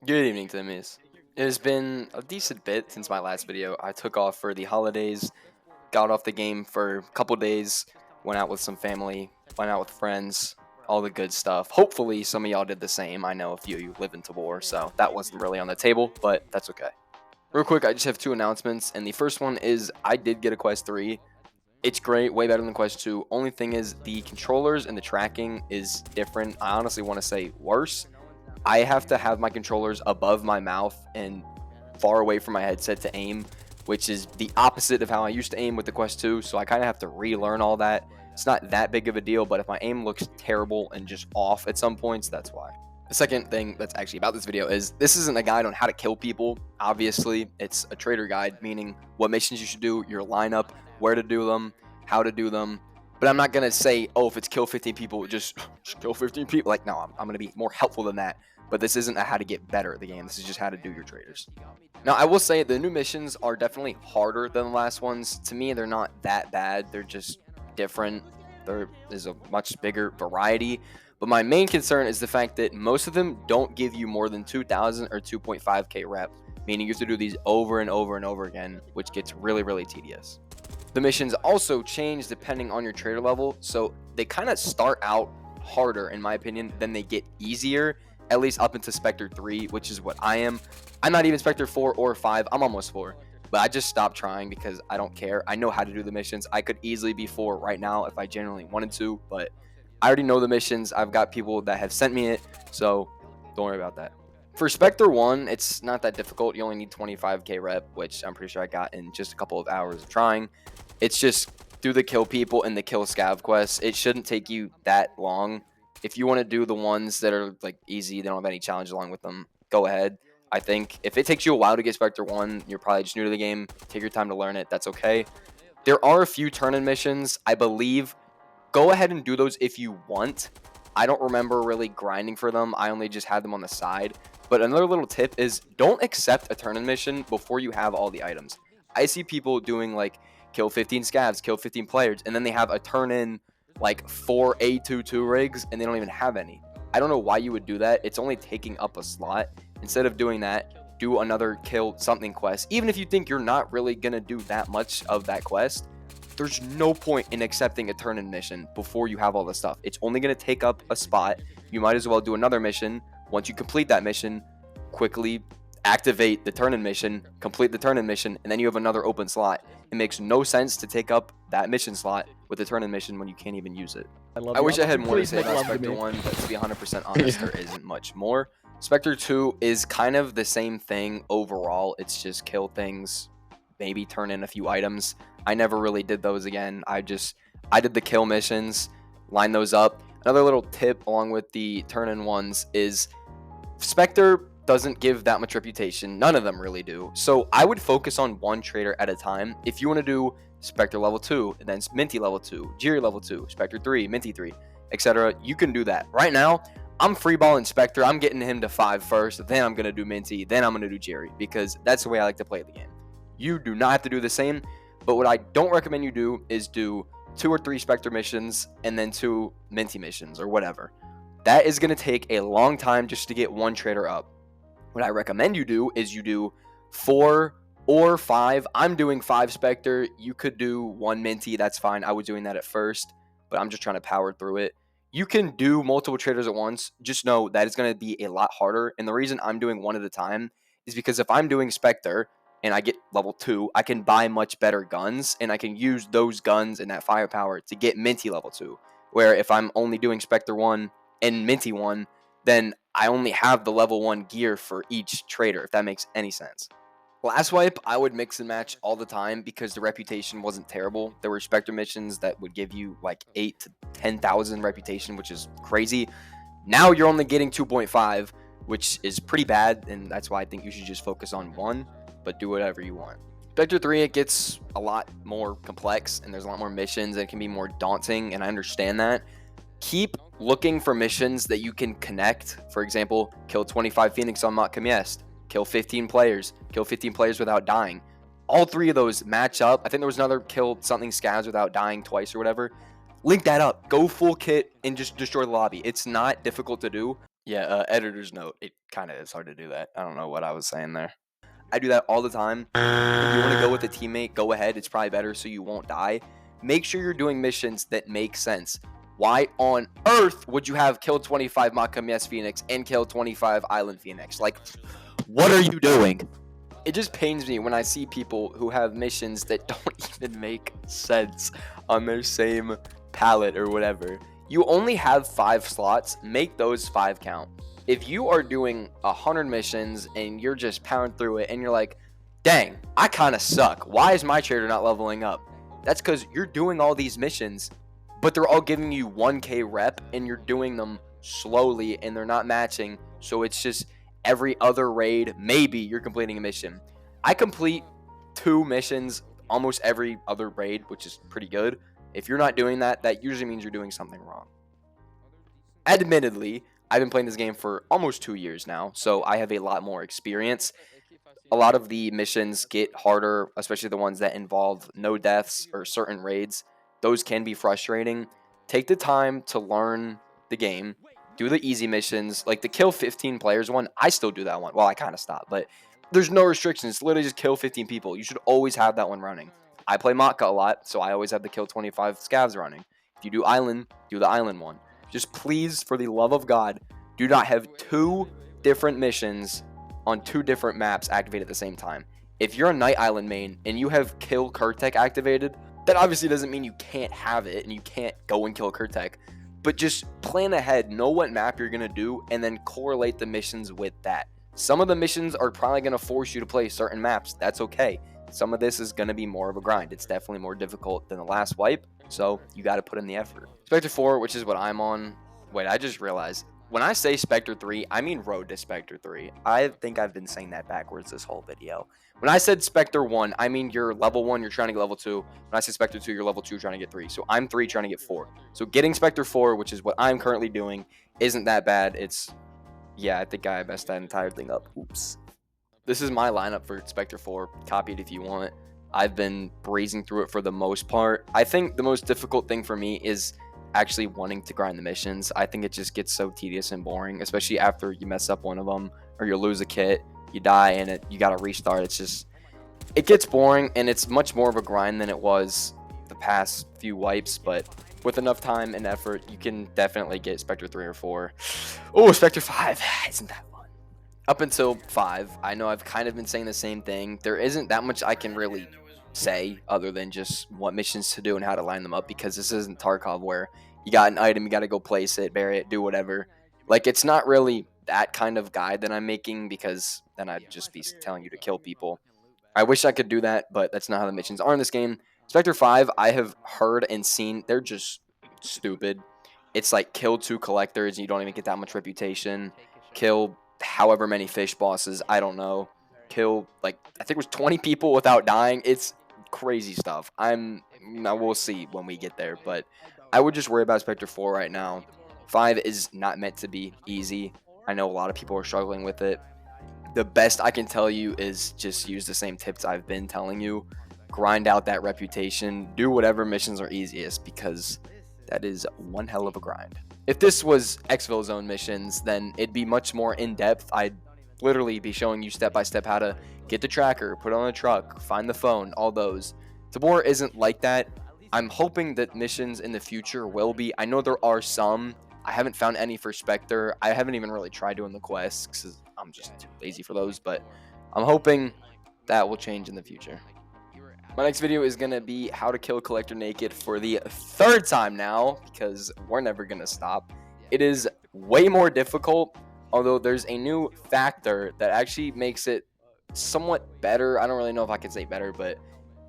Good evening, Timmy's. It has been a decent bit since my last video. I took off for the holidays, got off the game for a couple days, went out with some family, went out with friends, all the good stuff. Hopefully, some of y'all did the same. I know a few of you live in Tabor, so that wasn't really on the table, but that's okay. Real quick, I just have two announcements, and the first one is I did get a Quest 3. It's great, way better than Quest 2. Only thing is the controllers and the tracking is different. I honestly want to say worse. I have to have my controllers above my mouth and far away from my headset to aim, which is the opposite of how I used to aim with the Quest 2. So I kind of have to relearn all that. It's not that big of a deal, but if my aim looks terrible and just off at some points, that's why. The second thing that's actually about this video is this isn't a guide on how to kill people. Obviously, it's a trader guide, meaning what missions you should do, your lineup, where to do them, how to do them. But I'm not going to say, oh, if it's kill 15 people, just kill 15 people. Like, no, I'm going to be more helpful than that. But this isn't a how to get better at the game. This is just how to do your traders. Now, I will say the new missions are definitely harder than the last ones. To me, they're not that bad. They're just different. There is a much bigger variety. But my main concern is the fact that most of them don't give you more than 2,000 or 2.5k rep, meaning you have to do these over and over and over again, which gets really, really tedious. The missions also change depending on your trader level, so they kind of start out harder, in my opinion, then they get easier, at least up into Spectre 3, which is what I am. I'm not even Spectre 4 or 5, I'm almost 4. But I just stopped trying because I don't care. I know how to do the missions. I could easily be 4 right now if I genuinely wanted to, but I already know the missions. I've got people that have sent me it, so don't worry about that. For Spectre 1, it's not that difficult. You only need 25k rep, which I'm pretty sure I got in just a couple of hours of trying. It's just do the kill people and the kill scav quests. It shouldn't take you that long. If you want to do the ones that are like easy, they don't have any challenge along with them, go ahead. I think if it takes you a while to get Spectre 1, you're probably just new to the game. Take your time to learn it. That's okay. There are a few turn-in missions, I believe. Go ahead and do those if you want. I don't remember really grinding for them. I only just had them on the side. But another little tip is don't accept a turn-in mission before you have all the items. I see people doing like kill 15 scavs, kill 15 players, and then they have a turn-in like 4 A22 rigs and they don't even have any. I don't know why you would do that. It's only taking up a slot. Instead of doing that, do another kill something quest. Even if you think you're not really going to do that much of that quest, there's no point in accepting a turn-in mission before you have all the stuff. It's only going to take up a spot. You might as well do another mission. Once you complete that mission, quickly activate the turn-in mission, complete the turn-in mission, and then you have another open slot. It makes no sense to take up that mission slot with the turn-in mission when you can't even use it. I wish I had more to say about Spectre 1, but to be 100% honest, there isn't much more. Spectre 2 is kind of the same thing overall. It's just kill things, maybe turn in a few items. I never really did those again. I did the kill missions, line those up. Another little tip along with the turn-in ones is Spectre doesn't give that much reputation. None of them really do. So I would focus on one trader at a time. If you want to do Spectre level 2, and then Minty level 2, Jiri level 2, Spectre 3, Minty 3, etc., you can do that. Right now, I'm freeballing Spectre. I'm getting him to 5 first, then I'm going to do Minty, then I'm going to do Jiri, because that's the way I like to play the game. You do not have to do the same, but what I don't recommend you do is do 2 or 3 Spectre missions and then 2 Minty missions or whatever. That is going to take a long time just to get one trader up. What I recommend you do is you do 4 or 5. I'm doing 5 Spectre. You could do 1 Minty. That's fine. I was doing that at first, but I'm just trying to power through it. You can do multiple traders at once. Just know that it's going to be a lot harder. And the reason I'm doing one at a time is because if I'm doing Spectre and I get level 2, I can buy much better guns, and I can use those guns and that firepower to get Minty level 2. Where if I'm only doing Spectre 1 and Minty 1, then I only have the level 1 gear for each trader, if that makes any sense. Last wipe, I would mix and match all the time because the reputation wasn't terrible. There were Spectre missions that would give you like 8 to 10,000 reputation, which is crazy. Now you're only getting 2.5, which is pretty bad, and that's why I think you should just focus on 1, but do whatever you want. Spectre 3, it gets a lot more complex, and there's a lot more missions, and it can be more daunting, and I understand that. Keep looking for missions that you can connect. For example, kill 25 Phoenix on Mount Kamiest, kill 15 players without dying. All 3 of those match up. I think there was another kill something scavs without dying twice or whatever. Link that up. Go full kit and just destroy the lobby. It's not difficult to do. Yeah, editor's note. It kind of is hard to do that. I don't know what I was saying there. I do that all the time. If you want to go with a teammate, go ahead. It's probably better so you won't die. Make sure you're doing missions that make sense. Why on earth would you have kill 25 Makamies Phoenix and kill 25 Island Phoenix? Like, what are you doing? It just pains me when I see people who have missions that don't even make sense on their same palette or whatever. You only have 5 slots, make those 5 count. If you are doing 100 missions and you're just pounding through it and you're like, dang, I kind of suck. Why is my trader not leveling up? That's because you're doing all these missions, but they're all giving you 1k rep and you're doing them slowly and they're not matching. So it's just every other raid, maybe you're completing a mission. I complete 2 missions almost every other raid, which is pretty good. If you're not doing that, that usually means you're doing something wrong. Admittedly, I've been playing this game for almost 2 years now, so I have a lot more experience. A lot of the missions get harder, especially the ones that involve no deaths or certain raids. Those can be frustrating. Take the time to learn the game. Do the easy missions, like the kill 15 players one. I still do that one. Well, I kind of stopped, but there's no restrictions. Literally just kill 15 people. You should always have that one running. I play Matka a lot, so I always have the kill 25 scavs running. If you do island, do the island one. Just please, for the love of God, do not have 2 different missions on 2 different maps activated at the same time. If you're a Night Island main and you have Kill Kurtek activated, that obviously doesn't mean you can't have it and you can't go and kill Kurtek, but just plan ahead, know what map you're going to do, and then correlate the missions with that. Some of the missions are probably going to force you to play certain maps. That's okay. Some of this is going to be more of a grind. It's definitely more difficult than the last wipe, so you got to put in the effort. Spectre 4, which is what I'm on. Wait, I just realized. When I say Spectre 3, I mean Road to Spectre 3. I think I've been saying that backwards this whole video. When I said Spectre 1, I mean you're level 1, you're trying to get level 2. When I say Spectre 2, you're level 2, trying to get 3. So I'm 3, trying to get 4. So getting Spectre 4, which is what I'm currently doing, isn't that bad. Yeah, I think I messed that entire thing up. Oops. This is my lineup for Spectre 4. Copy it if you want. I've been breezing through it for the most part. I think the most difficult thing for me is actually wanting to grind the missions. I think it just gets so tedious and boring, especially after you mess up one of them or you lose a kit, you die, and you got to restart. It gets boring, and it's much more of a grind than it was the past few wipes, but with enough time and effort, you can definitely get Spectre 3 or 4. Oh, Spectre 5. Isn't that fun? Up until 5, I know I've kind of been saying the same thing. There isn't that much I can really say other than just what missions to do and how to line them up, because this isn't Tarkov where you got an item, you got to go place it, bury it, do whatever. Like, it's not really that kind of guide that I'm making, because then I'd just be telling you to kill people. I wish I could do that, but that's not how the missions are in this game. Spectre 5, I have heard and seen, they're just stupid. It's like kill 2 collectors and you don't even get that much reputation. Kill however many fish bosses, I don't know. Kill, like, I think it was 20 people without dying. It's crazy stuff. We'll see when we get there, but I would just worry about Spectre 4 right now. 5 is not meant to be easy. I know a lot of people are struggling with it. The best I can tell you is just use the same tips I've been telling you. Grind out that reputation. Do whatever missions are easiest, because that is one hell of a grind. If this was Exfil Zone missions, then it'd be much more in-depth. I'd literally be showing you step-by-step how to get the tracker, put it on a truck, find the phone, all those. Tabor isn't like that. I'm hoping that missions in the future will be. I know there are some. I haven't found any for Spectre. I haven't even really tried doing the quests because I'm just too lazy for those, but I'm hoping that will change in the future. My next video is going to be how to kill Collector naked for the 3rd time now, because we're never going to stop. It is way more difficult, although there's a new factor that actually makes it somewhat better. I don't really know if I can say better, but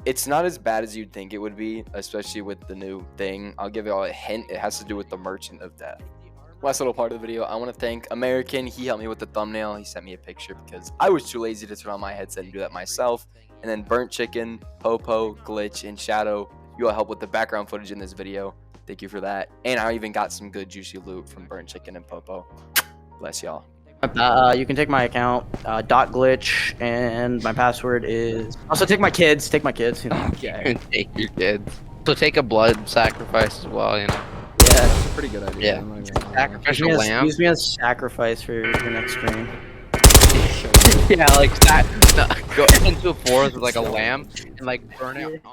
it's not as bad as you'd think it would be, especially with the new thing. I'll give you all a hint. It has to do with the Merchant of Death. Last little part of the video, I want to thank American. He helped me with the thumbnail. He sent me a picture because I was too lazy to turn on my headset and do that myself. And then Burnt Chicken, Popo, Glitch, and Shadow, you all helped with the background footage in this video. Thank you for that. And I even got some good juicy loot from Burnt Chicken and Popo. Bless y'all. You can take my account, .glitch, and my password is... Also, take my kids. Take my kids. You know. Okay. Take your kids. So take a blood sacrifice as well, you know. Yeah. That's a pretty good idea. Yeah. I'm not even gonna lie. Sacrificial lamb. Use me as sacrifice for your next stream. Yeah, like that. No, go into a forest with like a lamb and like burn it on.